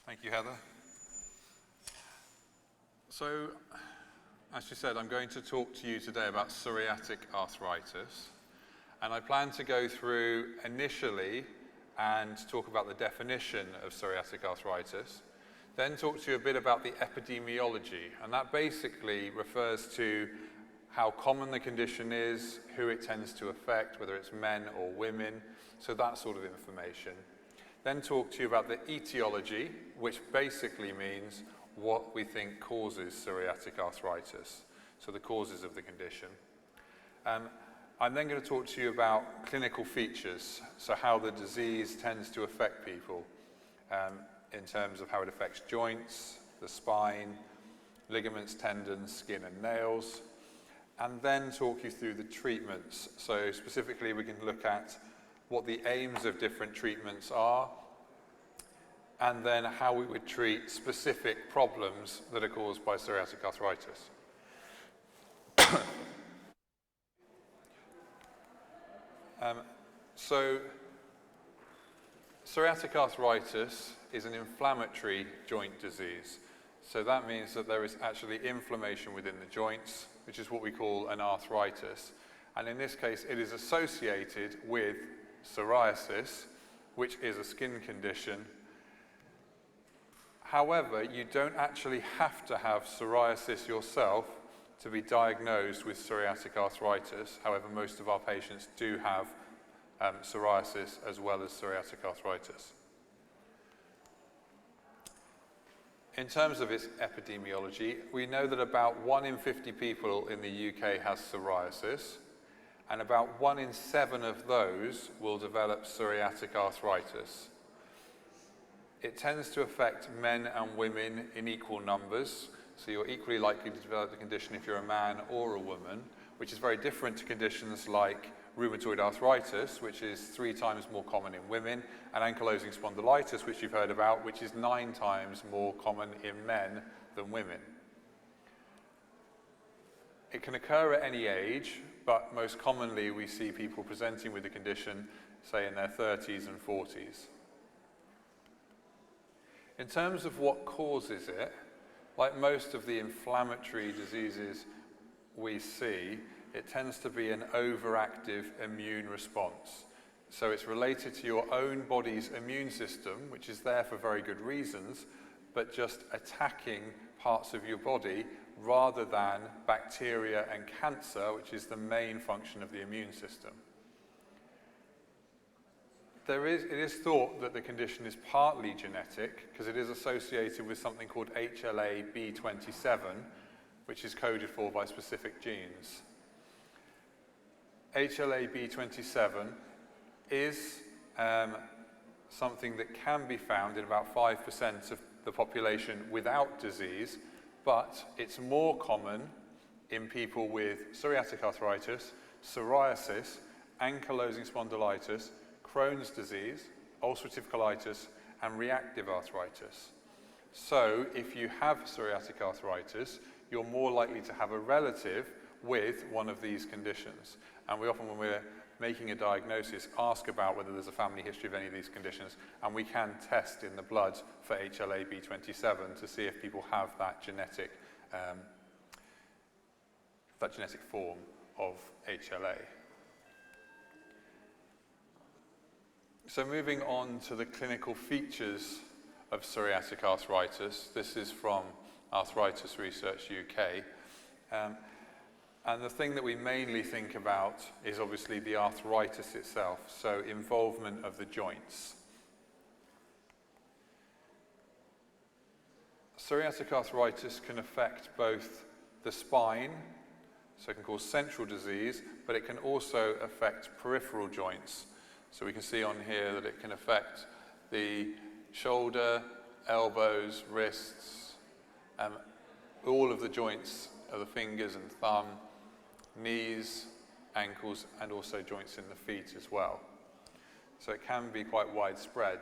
Thank you, Heather. So, as you said, I'm going to talk to you today about psoriatic arthritis. And I plan to go through initially and talk about the definition of psoriatic arthritis, then talk to you a bit about the epidemiology, and that basically refers to how common the condition is, who it tends to affect, whether it's men or women, so that sort of information. Then talk to you about the etiology, which basically means what we think causes psoriatic arthritis, so the causes of the condition. I'm then going to talk to you about clinical features, so how the disease tends to affect people in terms of how it affects joints, the spine, ligaments, tendons, skin and nails, and then talk you through the treatments. So specifically we can look at what the aims of different treatments are, and then how we would treat specific problems that are caused by psoriatic arthritis. So psoriatic arthritis is an inflammatory joint disease. So that means that there is actually inflammation within the joints, which is what we call an arthritis. And in this case, it is associated with psoriasis, which is a skin condition. However, you don't actually have to have psoriasis yourself to be diagnosed with psoriatic arthritis. However, most of our patients do have psoriasis as well as psoriatic arthritis. In terms of its epidemiology, we know that about 1 in 50 people in the UK has psoriasis, and about 1 in 7 of those will develop psoriatic arthritis. It tends to affect men and women in equal numbers, so you're equally likely to develop the condition if you're a man or a woman, which is very different to conditions like rheumatoid arthritis, which is 3 times more common in women, and ankylosing spondylitis, which you've heard about, which is 9 times more common in men than women. It can occur at any age, but most commonly we see people presenting with the condition, say, in their 30s and 40s. In terms of what causes it, like most of the inflammatory diseases we see, it tends to be an overactive immune response. So it's related to your own body's immune system, which is there for very good reasons, but just attacking parts of your body rather than bacteria and cancer, which is the main function of the immune system. It is thought that the condition is partly genetic because it is associated with something called HLA-B27, which is coded for by specific genes. HLA-B27 is something that can be found in about 5% of the population without disease, but it's more common in people with psoriatic arthritis, psoriasis, ankylosing spondylitis, Crohn's disease, ulcerative colitis, and reactive arthritis. So if you have psoriatic arthritis, you're more likely to have a relative with one of these conditions. And we often, when we're making a diagnosis, ask about whether there's a family history of any of these conditions, and we can test in the blood for HLA-B27 to see if people have that genetic form of HLA. So moving on to the clinical features of psoriatic arthritis. This is from Arthritis Research UK. And the thing that we mainly think about is obviously the arthritis itself, so involvement of the joints. Psoriatic arthritis can affect both the spine, so it can cause central disease, but it can also affect peripheral joints. So we can see on here that it can affect the shoulder, elbows, wrists, all of the joints of the fingers and thumb, knees, ankles, and also joints in the feet as well. So it can be quite widespread.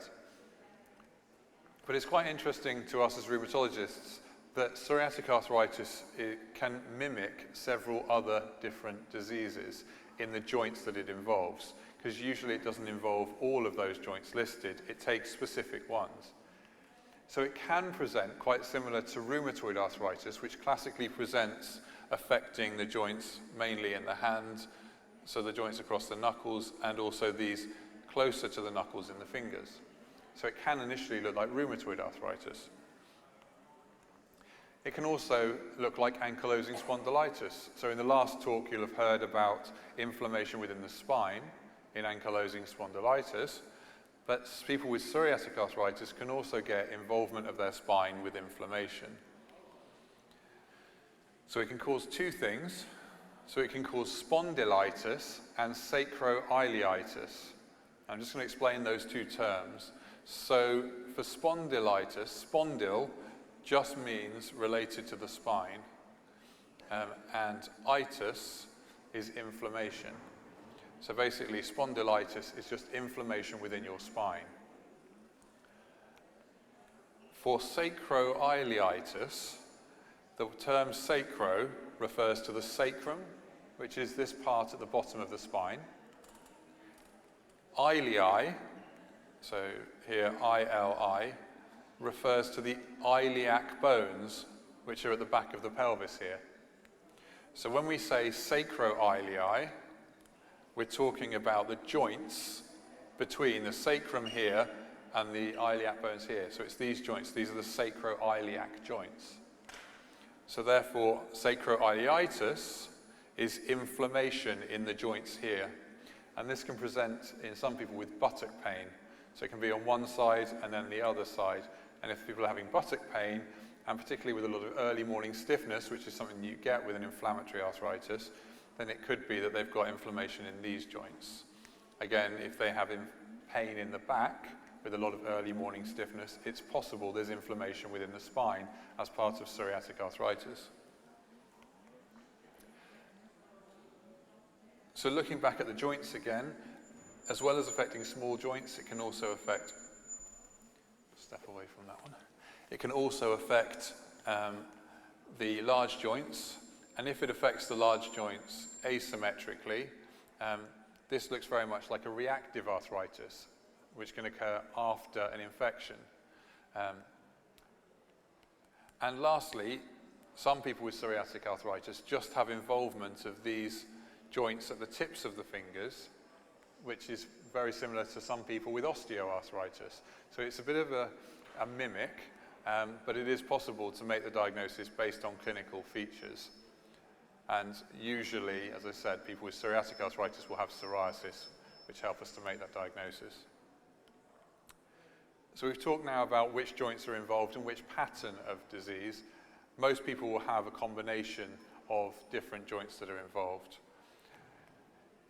But it's quite interesting to us as rheumatologists that psoriatic arthritis can mimic several other different diseases in the joints that it involves, because usually it doesn't involve all of those joints listed, it takes specific ones. So it can present quite similar to rheumatoid arthritis, which classically presents affecting the joints mainly in the hand, so the joints across the knuckles, and also these closer to the knuckles in the fingers. So it can initially look like rheumatoid arthritis. It can also look like ankylosing spondylitis. So in the last talk, you'll have heard about inflammation within the spine in ankylosing spondylitis, but people with psoriatic arthritis can also get involvement of their spine with inflammation. So it can cause two things. So it can cause spondylitis and sacroiliitis. I'm just going to explain those two terms. So for spondylitis, spondyle just means related to the spine, and itis is inflammation. So basically, spondylitis is just inflammation within your spine. For sacroiliitis, the term sacro refers to the sacrum, which is this part at the bottom of the spine. Ilii, so here ILI, refers to the iliac bones, which are at the back of the pelvis here. So when we say sacroiliii, we're talking about the joints between the sacrum here and the iliac bones here. So it's these joints, these are the sacroiliac joints. So therefore, sacroiliitis is inflammation in the joints here. And this can present in some people with buttock pain. So it can be on one side and then the other side. And if people are having buttock pain, and particularly with a lot of early morning stiffness, which is something you get with an inflammatory arthritis, then it could be that they've got inflammation in these joints. Again, if they have pain in the back with a lot of early morning stiffness, it's possible there's inflammation within the spine as part of psoriatic arthritis. So looking back at the joints again, as well as affecting small joints, it can also affect, step away from that one, it can also affect the large joints. And if it affects the large joints asymmetrically, this looks very much like a reactive arthritis, which can occur after an infection. And lastly, some people with psoriatic arthritis just have involvement of these joints at the tips of the fingers, which is very similar to some people with osteoarthritis. So it's a bit of a mimic, but it is possible to make the diagnosis based on clinical features. And usually, as I said, people with psoriatic arthritis will have psoriasis, which help us to make that diagnosis. So we've talked now about which joints are involved and which pattern of disease. Most people will have a combination of different joints that are involved.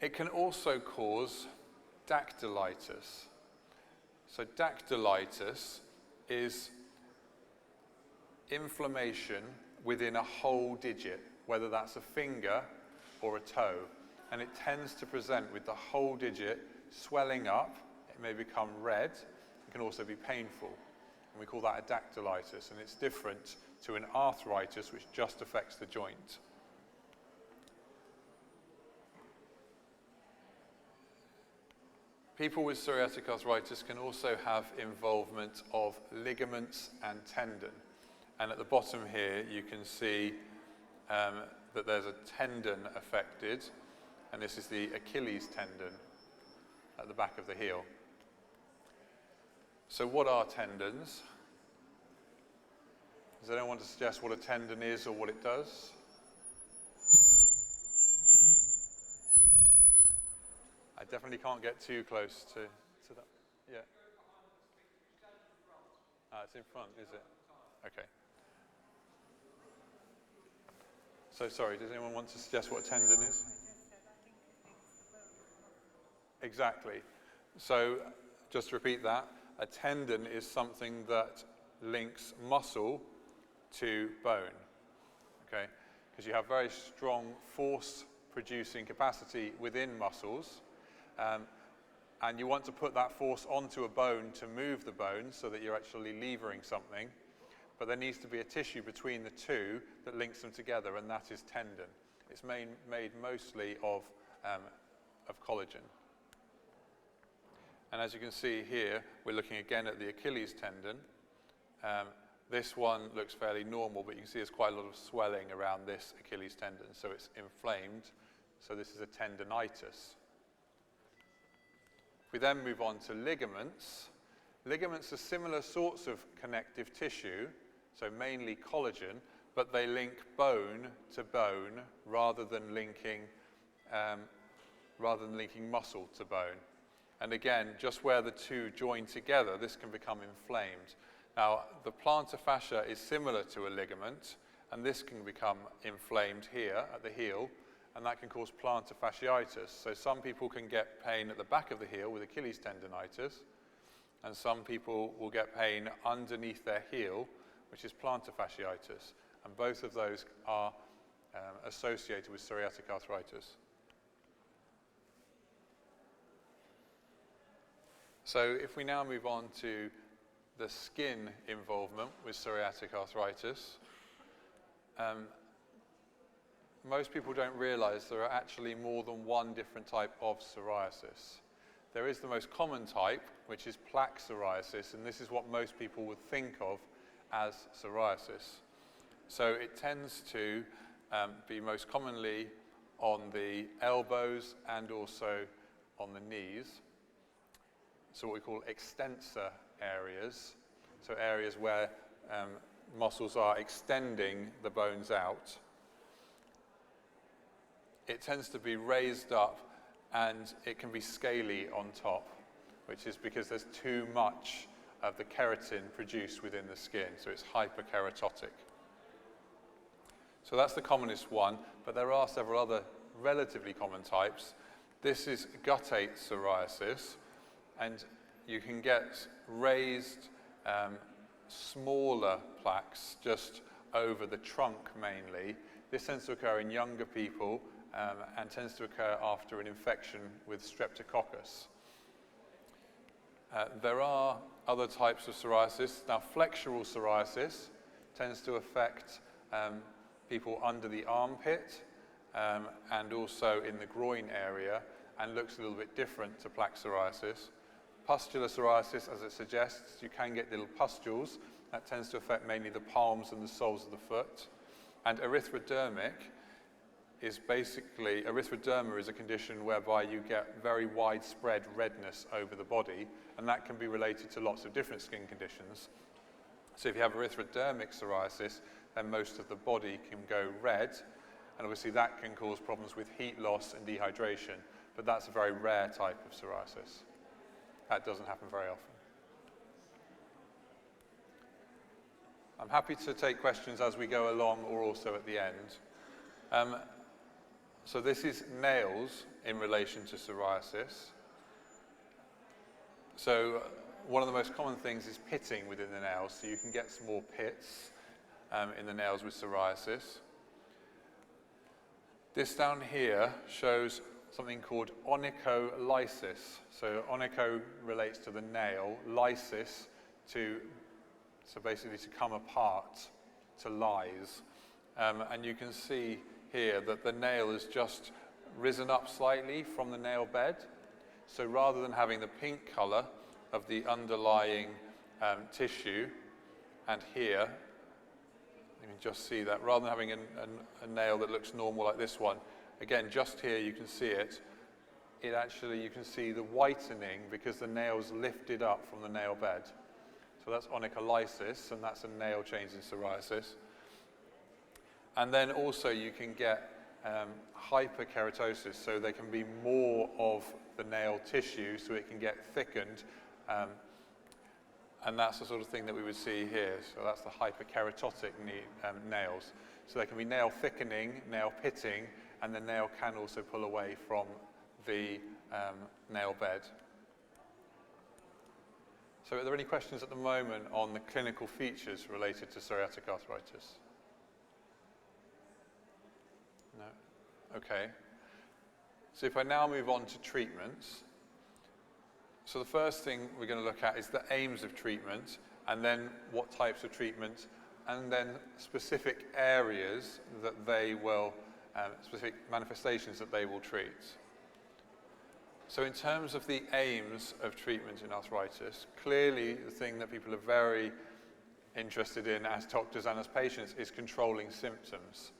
It can also cause dactylitis. So dactylitis is inflammation within a whole digit, whether that's a finger or a toe. And it tends to present with the whole digit swelling up. It may become red. It can also be painful. And we call that a dactylitis. And it's different to an arthritis, which just affects the joint. People with psoriatic arthritis can also have involvement of ligaments and tendon. And at the bottom here, you can see that there's a tendon affected, and this is the Achilles tendon at the back of the heel. So what are tendons? Does anyone want to suggest what a tendon is or what it does? I definitely can't get too close to that. Yeah. It's in front, is it? Okay. So sorry, does anyone want to suggest what a tendon is? Exactly. So just to repeat that, a tendon is something that links muscle to bone, okay? Because you have very strong force-producing capacity within muscles, and you want to put that force onto a bone to move the bone so that you're actually levering something. But there needs to be a tissue between the two that links them together, and that is tendon. It's made mostly of collagen. And as you can see here, we're looking again at the Achilles tendon. This one looks fairly normal, but you can see there's quite a lot of swelling around this Achilles tendon, so it's inflamed. So this is a tendonitis. If we then move on to ligaments, ligaments are similar sorts of connective tissue, so mainly collagen, but they link bone to bone rather than linking muscle to bone. And again, just where the two join together, this can become inflamed. Now, the plantar fascia is similar to a ligament, and this can become inflamed here at the heel, and that can cause plantar fasciitis. So some people can get pain at the back of the heel with Achilles tendonitis, and some people will get pain underneath their heel, which is plantar fasciitis. And both of those are associated with psoriatic arthritis. So if we now move on to the skin involvement with psoriatic arthritis, most people don't realize there are actually more than one different type of psoriasis. There is the most common type, which is plaque psoriasis, and this is what most people would think of as psoriasis. So it tends to be most commonly on the elbows and also on the knees. So what we call extensor areas, so areas where muscles are extending the bones out. It tends to be raised up and it can be scaly on top, which is because there's too much of the keratin produced within the skin, so it's hyperkeratotic. So that's the commonest one, but there are several other relatively common types. This is guttate psoriasis, and you can get raised smaller plaques just over the trunk mainly. This tends to occur in younger people and tends to occur after an infection with streptococcus. There are other types of psoriasis. Now, flexural psoriasis tends to affect people under the armpit and also in the groin area, and looks a little bit different to plaque psoriasis. Pustular psoriasis, as it suggests, you can get little pustules. That tends to affect mainly the palms and the soles of the foot. And erythrodermic is basically, erythroderma is a condition whereby you get very widespread redness over the body, and that can be related to lots of different skin conditions. So if you have erythrodermic psoriasis, then most of the body can go red, and obviously that can cause problems with heat loss and dehydration, but that's a very rare type of psoriasis. That doesn't happen very often. I'm happy to take questions as we go along or also at the end. So this is nails in relation to psoriasis. So one of the most common things is pitting within the nails, so you can get small pits in the nails with psoriasis. This down here shows something called onycholysis. So onycho relates to the nail, lysis so basically to come apart, to lyse. And you can see here that the nail has just risen up slightly from the nail bed. So rather than having the pink colour of the underlying tissue, and here, you can just see that, rather than having a nail that looks normal like this one, again, just here you can see it. It actually, you can see the whitening because the nail's lifted up from the nail bed. So that's onycholysis, and that's a nail change in psoriasis. And then also you can get hyperkeratosis, so there can be more of the nail tissue, so it can get thickened. And that's the sort of thing that we would see here. So that's the hyperkeratotic nails. So there can be nail thickening, nail pitting, and the nail can also pull away from the nail bed. So are there any questions at the moment on the clinical features related to psoriatic arthritis? No? Okay. So if I now move on to treatments. So the first thing we're going to look at is the aims of treatment, and then what types of treatment, and then specific areas that they will, specific manifestations that they will treat. So in terms of the aims of treatment in arthritis, clearly the thing that people are very interested in as doctors and as patients is controlling symptoms.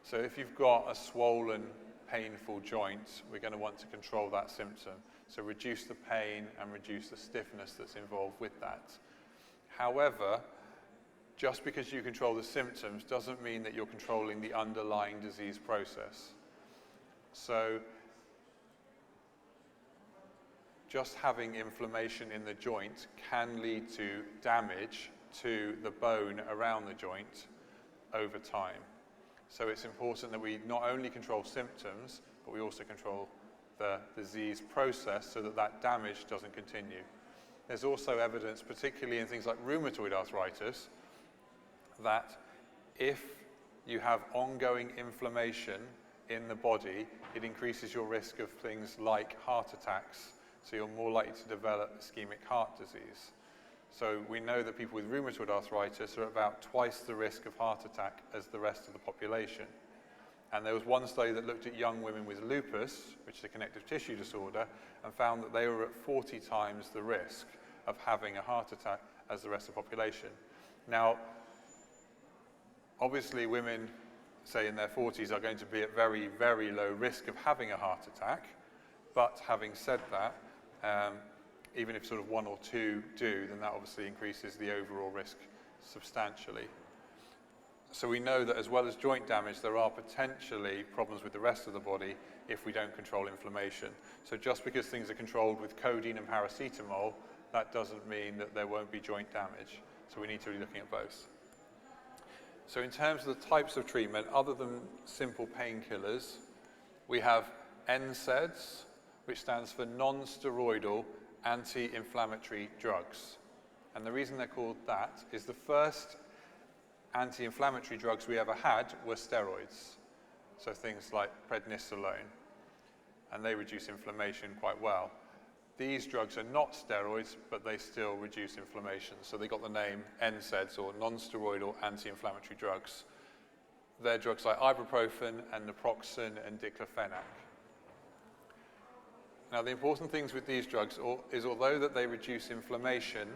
So if you've got a swollen, painful joint, we're going to want to control that symptom. So reduce the pain and reduce the stiffness that's involved with that. However, just because you control the symptoms doesn't mean that you're controlling the underlying disease process. So just having inflammation in the joint can lead to damage to the bone around the joint over time. So it's important that we not only control symptoms, but we also control the disease process so that that damage doesn't continue. There's also evidence, particularly in things like rheumatoid arthritis, that if you have ongoing inflammation in the body, it increases your risk of things like heart attacks. So you're more likely to develop ischemic heart disease. So we know that people with rheumatoid arthritis are about twice the risk of heart attack as the rest of the population. And there was one study that looked at young women with lupus, which is a connective tissue disorder, and found that they were at 40 times the risk of having a heart attack as the rest of the population. Now, obviously women, say in their 40s, are going to be at very, very low risk of having a heart attack. But having said that, even if sort of one or two do, then that obviously increases the overall risk substantially. So we know that as well as joint damage, there are potentially problems with the rest of the body if we don't control inflammation. So just because things are controlled with codeine and paracetamol, that doesn't mean that there won't be joint damage. So we need to be looking at both. So in terms of the types of treatment, other than simple painkillers, we have NSAIDs, which stands for non-steroidal anti-inflammatory drugs. And the reason they're called that is the first anti-inflammatory drugs we ever had were steroids. So things like prednisolone, and they reduce inflammation quite well. These drugs are not steroids, but they still reduce inflammation. So they got the name NSAIDs, or non-steroidal anti-inflammatory drugs. They're drugs like ibuprofen and naproxen and diclofenac. Now, the important things with these drugs is although that they reduce inflammation,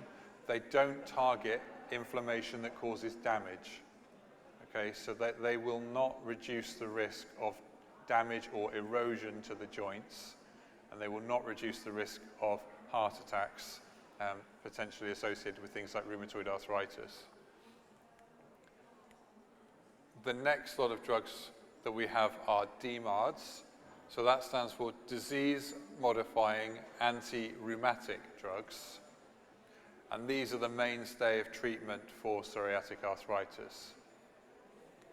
they don't target inflammation that causes damage. Okay, so they will not reduce the risk of damage or erosion to the joints, and they will not reduce the risk of heart attacks potentially associated with things like rheumatoid arthritis. The next lot of drugs that we have are DMARDs. So that stands for disease-modifying anti-rheumatic drugs. And these are the mainstay of treatment for psoriatic arthritis.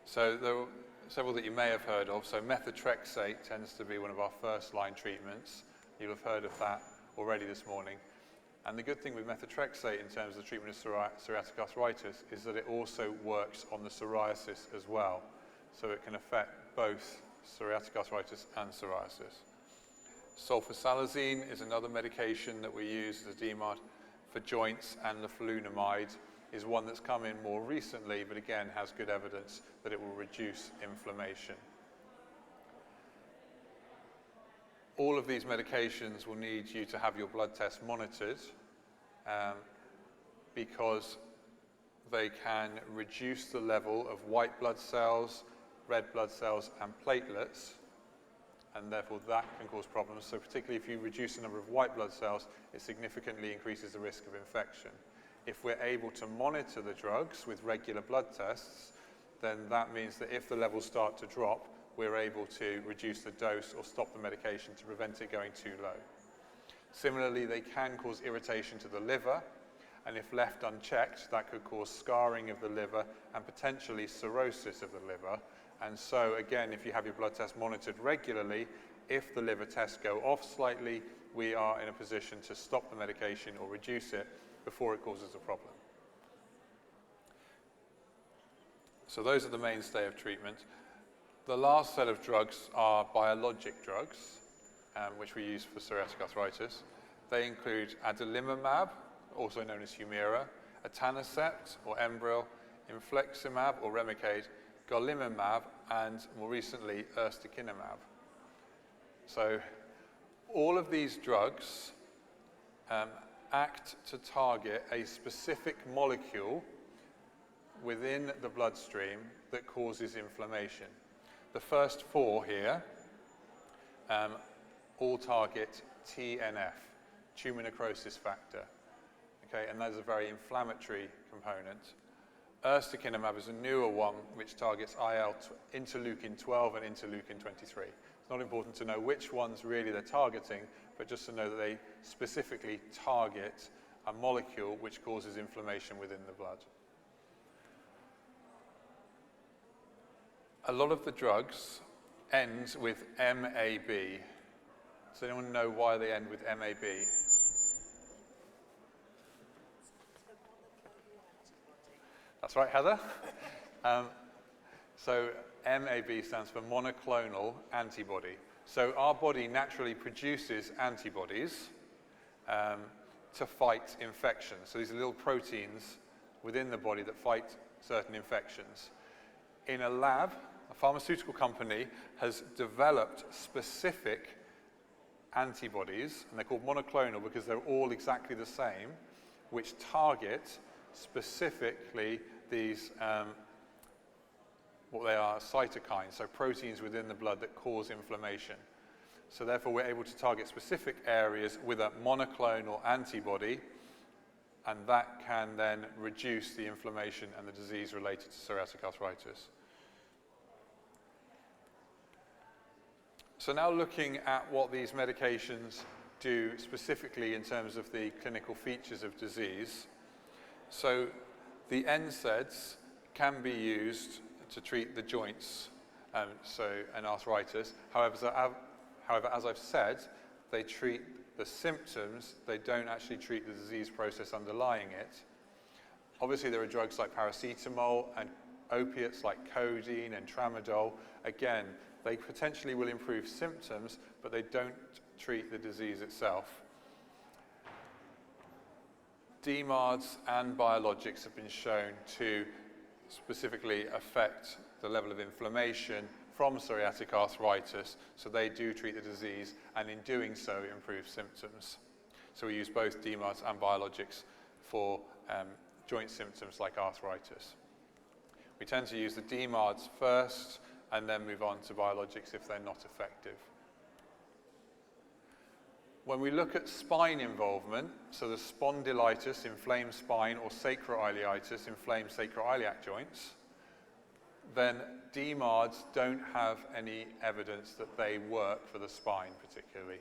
So there are several that you may have heard of. So methotrexate tends to be one of our first-line treatments. You'll have heard of that already this morning. And the good thing with methotrexate in terms of the treatment of psoriatic arthritis is that it also works on the psoriasis as well. So it can affect both psoriatic arthritis and psoriasis. Sulfasalazine is another medication that we use as a DMARD for joints, and leflunomide is one that's come in more recently, but again has good evidence that it will reduce inflammation. All of these medications will need you to have your blood test monitored because they can reduce the level of white blood cells, red blood cells, and platelets, and therefore that can cause problems. So particularly if you reduce the number of white blood cells, it significantly increases the risk of infection. If we're able to monitor the drugs with regular blood tests, then that means that if the levels start to drop, we're able to reduce the dose or stop the medication to prevent it going too low. Similarly, they can cause irritation to the liver, and if left unchecked, that could cause scarring of the liver and potentially cirrhosis of the liver. And so, again, if you have your blood test monitored regularly, if the liver tests go off slightly, we are in a position to stop the medication or reduce it before it causes a problem. So those are the mainstay of treatment. The last set of drugs are biologic drugs, which we use for psoriatic arthritis. They include adalimumab, also known as Humira, etanercept or Enbrel, infliximab or Remicade, golimumab, and more recently, ustekinumab. So all of these drugs act to target a specific molecule within the bloodstream that causes inflammation. The first 4 here all target TNF, tumor necrosis factor. Okay, and that is a very inflammatory component. Ustekinumab is a newer one which targets interleukin 12 and interleukin 23. It's not important to know which ones really they're targeting, but just to know that they specifically target a molecule which causes inflammation within the blood. A lot of the drugs end with MAB. Does anyone know why they end with MAB? That's right, Heather. So MAB stands for monoclonal antibody. So our body naturally produces antibodies to fight infections. So these are little proteins within the body that fight certain infections. In a lab, a pharmaceutical company has developed specific antibodies, and they're called monoclonal because they're all exactly the same, which target specifically these, what they are, cytokines, so proteins within the blood that cause inflammation. So therefore we're able to target specific areas with a monoclonal antibody, and that can then reduce the inflammation and the disease related to psoriatic arthritis. So now looking at what these medications do specifically in terms of the clinical features of disease. So the NSAIDs can be used to treat the joints, and arthritis. However, as I've said, they treat the symptoms, they don't actually treat the disease process underlying it. Obviously, there are drugs like paracetamol and opiates like codeine and tramadol. Again, they potentially will improve symptoms, but they don't treat the disease itself. DMARDs and biologics have been shown to specifically affect the level of inflammation from psoriatic arthritis, so they do treat the disease, and in doing so improve symptoms. So we use both DMARDs and biologics for joint symptoms like arthritis. We tend to use the DMARDs first and then move on to biologics if they're not effective. When we look at spine involvement, so the spondylitis, inflamed spine, or sacroiliitis, inflamed sacroiliac joints, then DMARDs don't have any evidence that they work for the spine particularly.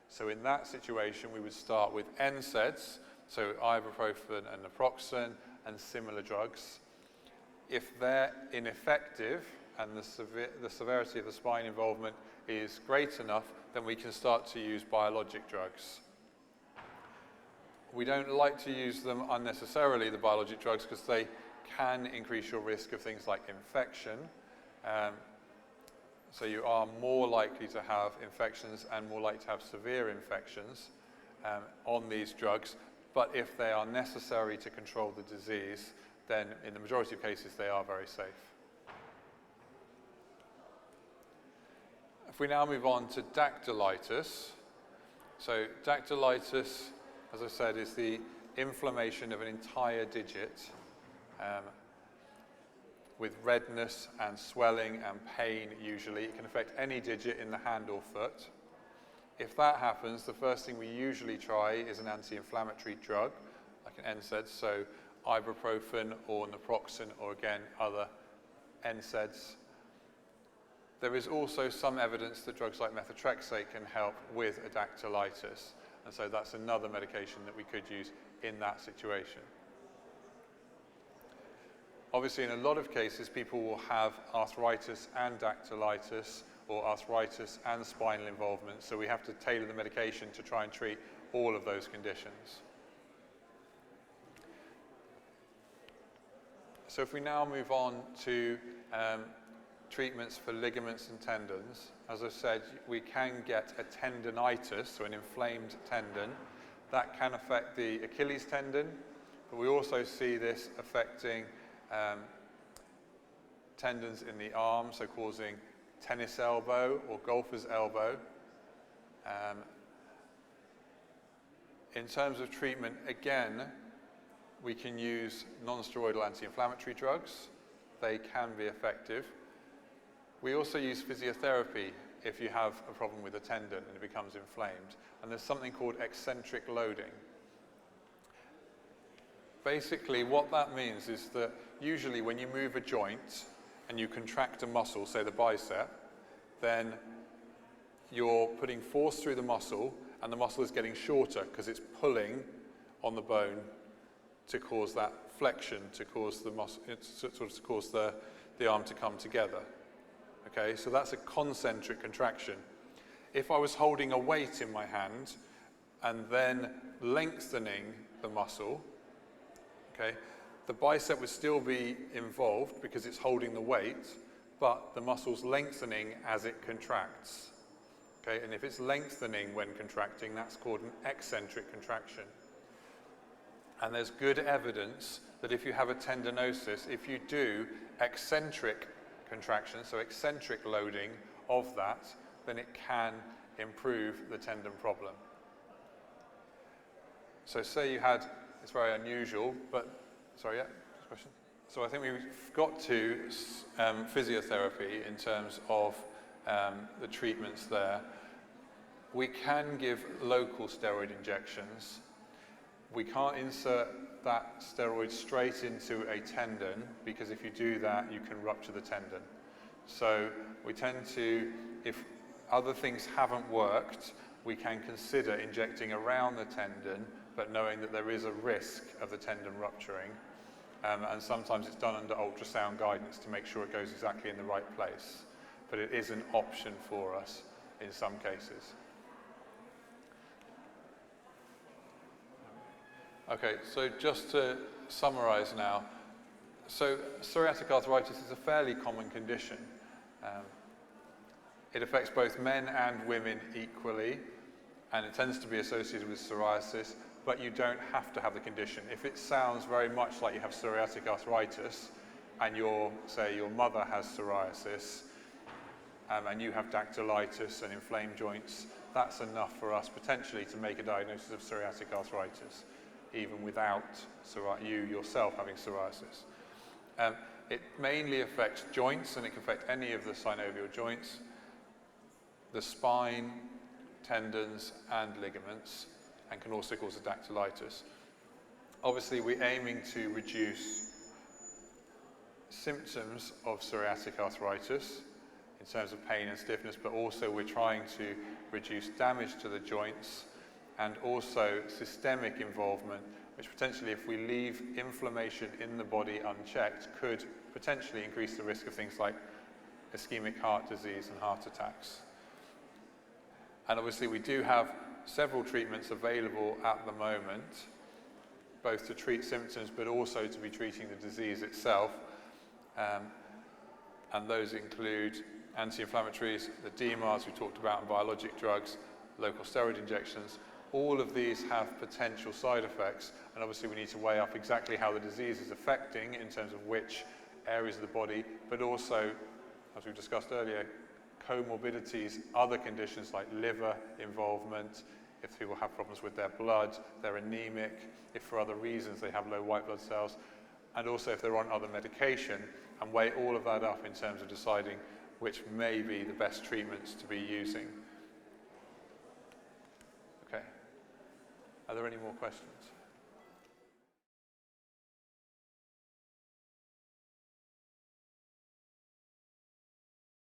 So in that situation, we would start with NSAIDs, so ibuprofen and naproxen and similar drugs. If they're ineffective and the severity of the spine involvement is great enough, then we can start to use biologic drugs. We don't like to use them unnecessarily, the biologic drugs, because they can increase your risk of things like infection. So you are more likely to have infections and more likely to have severe infections on these drugs. But if they are necessary to control the disease, then in the majority of cases they are very safe. If we now move on to dactylitis. So dactylitis, as I said, is the inflammation of an entire digit with redness and swelling and pain usually. It can affect any digit in the hand or foot. If that happens, the first thing we usually try is an anti-inflammatory drug, like an NSAID, so ibuprofen or naproxen, or again, other NSAIDs. There is also some evidence that drugs like methotrexate can help with a dactylitis, and so that's another medication that we could use in that situation. Obviously, in a lot of cases, people will have arthritis and dactylitis, or arthritis and spinal involvement, so we have to tailor the medication to try and treat all of those conditions. So if we now move on to treatments for ligaments and tendons, as I said, we can get a tendonitis, so an inflamed tendon. That can affect the Achilles tendon, but we also see this affecting tendons in the arm, so causing tennis elbow or golfer's elbow. In terms of treatment, again, We can use non-steroidal anti-inflammatory drugs. They can be effective. We also use physiotherapy if you have a problem with a tendon and it becomes inflamed. And there's something called eccentric loading. Basically, what that means is that usually when you move a joint and you contract a muscle, say the bicep, then you're putting force through the muscle and the muscle is getting shorter because it's pulling on the bone to cause that flexion, to cause the muscle, to cause the arm to come together. Okay, so that's a concentric contraction. If I was holding a weight in my hand and then lengthening the muscle, okay, the bicep would still be involved because it's holding the weight, but the muscle's lengthening as it contracts. Okay, and if it's lengthening when contracting, that's called an eccentric contraction. And there's good evidence that if you have a tendinosis, if you do eccentric contraction, so eccentric loading of that, then it can improve the tendon problem. So say you had, it's very unusual, but, sorry, yeah, question? So I think we've got to physiotherapy in terms of the treatments there. We can give local steroid injections. We can't insert that steroid straight into a tendon because if you do that, you can rupture the tendon. So we tend to, if other things haven't worked, we can consider injecting around the tendon, but knowing that there is a risk of the tendon rupturing. And sometimes it's done under ultrasound guidance to make sure it goes exactly in the right place. But it is an option for us in some cases. Okay, so just to summarize now, so psoriatic arthritis is a fairly common condition. It affects both men and women equally, and it tends to be associated with psoriasis, but you don't have to have the condition. If it sounds very much like you have psoriatic arthritis, and say your mother has psoriasis, and you have dactylitis and inflamed joints, that's enough for us potentially to make a diagnosis of psoriatic arthritis, even without you yourself having psoriasis. It mainly affects joints, and it can affect any of the synovial joints, the spine, tendons, and ligaments, and can also cause a dactylitis. Obviously, we're aiming to reduce symptoms of psoriatic arthritis in terms of pain and stiffness, but also we're trying to reduce damage to the joints and also systemic involvement, which potentially, if we leave inflammation in the body unchecked, could potentially increase the risk of things like ischemic heart disease and heart attacks. And obviously we do have several treatments available at the moment, both to treat symptoms but also to be treating the disease itself. And those include anti-inflammatories, the DMARDs we talked about, and biologic drugs, local steroid injections. All of these have potential side effects, and obviously we need to weigh up exactly how the disease is affecting in terms of which areas of the body, but also, as we discussed earlier, comorbidities, other conditions like liver involvement, if people have problems with their blood, they're anemic, if for other reasons they have low white blood cells, and also if they're on other medication, and weigh all of that up in terms of deciding which may be the best treatments to be using. Okay. Are there any more questions?